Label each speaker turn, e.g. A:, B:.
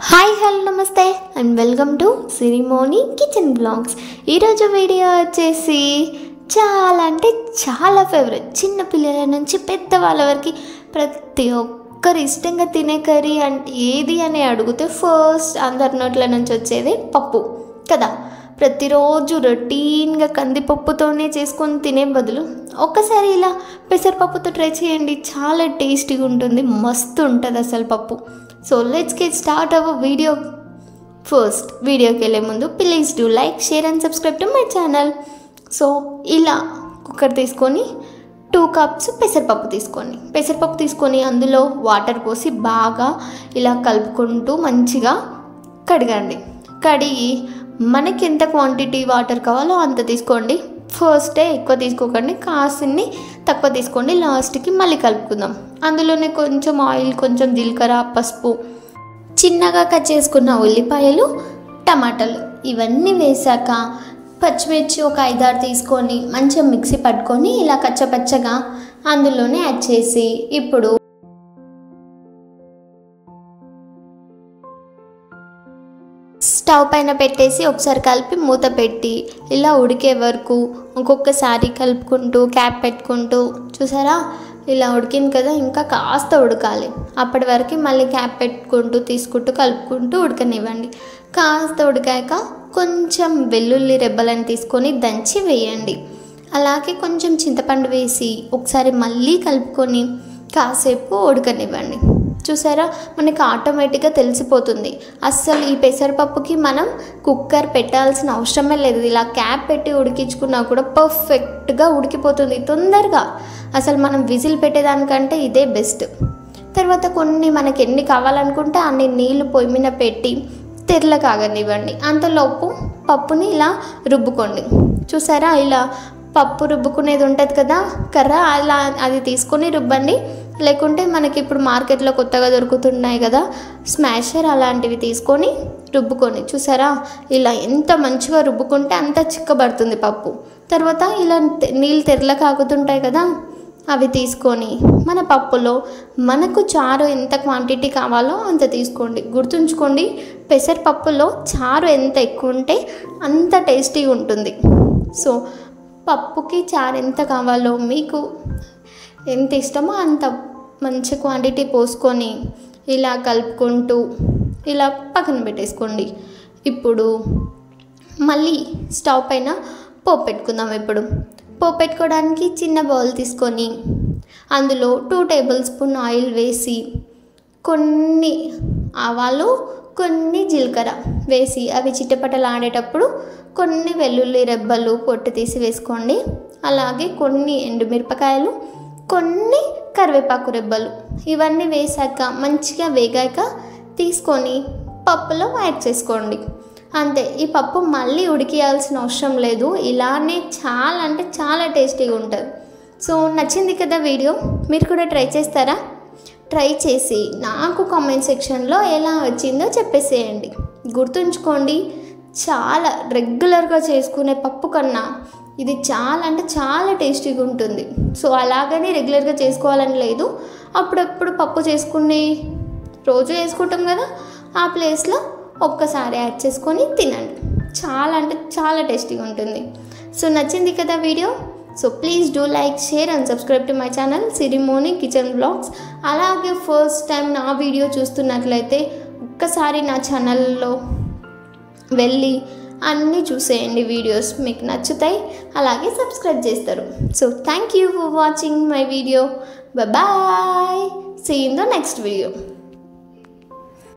A: Hi hello నమస్తే and welcome to Sirimoni kitchen blogs. ఈరోజు video వచ్చేసి చాలా అంటే చాలా ఫేవరెట్, చిన్న పిల్లల నుంచి పెద్దవాళ్ళ వరకు ప్రతి ఒక్కరు ఇష్టంగా తినే కర్రీ అంటే ఏది అని అడిగితే ఫస్ట్ అందరి నోట్ల నుంచి వచ్చేది పప్పు కదా. ప్రతిరోజు రొటీన్గా కందిపప్పుతోనే చేసుకొని తినే బదులు ఒక్కసారి ఇలా పెసరపప్పుతో ట్రై చేయండి, చాలా టేస్టీగా ఉంటుంది, మస్తు ఉంటుంది అసలు పప్పు. So let's get start our video. First వీడియోకి వెళ్ళే ముందు please do like, share and subscribe to my channel. So ఇలా కుక్కర్ తీసుకొని 2 కప్స్ పెసరపప్పు తీసుకొని అందులో వాటర్ పోసి బాగా ఇలా కలుపుకుంటూ మంచిగా కడగండి. కడిగి మనకి ఎంత క్వాంటిటీ వాటర్ కావాలో అంత తీసుకోండి. ఫస్టే ఎక్కువ తీసుకోకండి, కాసిన్ని తక్కువ తీసుకోండి. లాస్ట్కి మళ్ళీ కలుపుకుందాం. అందులోనే కొంచెం ఆయిల్, కొంచెం జీలకర్ర, పసుపు, చిన్నగా కట్ చేసుకున్న ఉల్లిపాయలు, టమాటాలు ఇవన్నీ వేసాక పచ్చిమిర్చి ఒక 5-6 తీసుకొని మంచిగా మిక్సీ పట్టుకొని ఇలా కచ్చపచ్చగా అందులోనే యాడ్ చేసి ఇప్పుడు స్టవ్ పైన పెట్టేసి ఒకసారి కలిపి మూత పెట్టి ఇలా ఉడికే వరకు ఇంకొకసారి కలుపుకుంటూ క్యాప్ పెట్టుకుంటూ, చూసారా ఇలా ఉడికింది కదా, ఇంకా కాస్త ఉడకాలి. అప్పటి వరకు మళ్ళీ క్యాప్ పెట్టుకుంటూ తీసుకుంటూ కలుపుకుంటూ ఉడకనివ్వండి. కాస్త ఉడికాక కొంచెం వెల్లుల్లి రెబ్బలను తీసుకొని దంచి వేయండి. అలాగే కొంచెం చింతపండు వేసి ఒకసారి మళ్ళీ కలుపుకొని కాసేపు ఉడకనివ్వండి. చూసారా, మనకి ఆటోమేటిక్గా తెలిసిపోతుంది. అస్సలు ఈ పెసరపప్పుకి మనం కుక్కర్ పెట్టాల్సిన అవసరమే లేదు. ఇలా క్యాప్ పెట్టి ఉడికించుకున్నా కూడా పర్ఫెక్ట్గా ఉడికిపోతుంది తొందరగా. అసలు మనం విజిల్ పెట్టేదానికంటే ఇదే బెస్ట్. తర్వాత కొన్ని మనకి ఎన్ని కావాలనుకుంటే అన్ని నీళ్లు పొయ్యి మీద పెట్టి తెరల కాగనివ్వండి. అంతలోపు పప్పుని ఇలా రుబ్బుకోండి. చూసారా, ఇలా పప్పు రుబ్బుకునేది ఉంటుంది కదా కర్ర, అలా అది తీసుకొని రుబ్బండి. లేకుంటే మనకి ఇప్పుడు మార్కెట్లో కొత్తగా దొరుకుతున్నాయి కదా స్మాషర్, అలాంటివి తీసుకొని రుబ్బుకొని. చూసారా, ఇలా ఎంత మంచిగా రుబ్బుకుంటే అంత చిక్కబడుతుంది పప్పు. తర్వాత ఇలా నీళ్ళు తెరల కాగుతుంటాయి కదా, అవి తీసుకొని మన పప్పులో మనకు చారు ఎంత క్వాంటిటీ కావాలో అంత తీసుకోండి. గుర్తుంచుకోండి, పెసరపప్పులో చారు ఎంత ఎక్కువ ఉంటే అంత టేస్టీగా ఉంటుంది. సో పప్పుకి చారు ఎంత కావాలో, మీకు ఎంత ఇష్టమో అంత మంచి క్వాంటిటీ పోసుకొని ఇలా కలుపుకుంటూ ఇలా పక్కన పెట్టేసుకోండి. ఇప్పుడు మళ్ళీ స్టవ్ పైన పోపు పెట్టుకుందాం. ఇప్పుడు పోపు పెట్టుకోవడానికి చిన్న బౌల్ తీసుకొని అందులో 2 టేబుల్ స్పూన్ ఆయిల్ వేసి కొన్ని ఆవాలు, కొన్ని జీలకర్ర వేసి అవి చిట్టపటలాడేటప్పుడు కొన్ని వెల్లుల్లి రెబ్బలు పొట్టు తీసి వేసుకోండి. అలాగే కొన్ని ఎండుమిరపకాయలు, కొన్ని కరివేపాకు రెబ్బలు, ఇవన్నీ వేసాక మంచిగా వేగాక తీసుకొని పప్పులో యాడ్ చేసుకోండి. అంతే, ఈ పప్పు మళ్ళీ ఉడికియాల్సిన అవసరం లేదు. ఇలానే చాలా అంటే చాలా టేస్టీగా ఉంటుంది. సో నచ్చింది కదా వీడియో, మీరు కూడా ట్రై చేస్తారా? ట్రై చేసి నాకు కామెంట్ సెక్షన్లో ఎలా వచ్చిందో చెప్పేసేయండి. గుర్తుంచుకోండి, చాలా రెగ్యులర్గా చేసుకునే పప్పు కన్నా ఇది చాలా అంటే చాలా టేస్టీగా ఉంటుంది. సో అలాగని రెగ్యులర్గా చేసుకోవాలని లేదు, అప్పుడప్పుడు పప్పు చేసుకుని రోజు చేసుకుంటాం కదా, ఆ ప్లేస్లో ఒక్కసారి యాడ్ చేసుకొని తినండి. చాలా అంటే చాలా టేస్టీగా ఉంటుంది. సో నచ్చింది కదా video? So please do like, share and subscribe to my channel Sirimoni kitchen blogs. అలాగే ఫస్ట్ టైం నా వీడియో చూస్తున్నట్లయితే ఒక్కసారి నా ఛానల్లో వెళ్ళి అన్నీ చూసేయండి. వీడియోస్ మీకు నచ్చుతాయి, అలాగే సబ్స్క్రైబ్ చేస్తారు. So thank you for watching my video. Bye, see in the next video.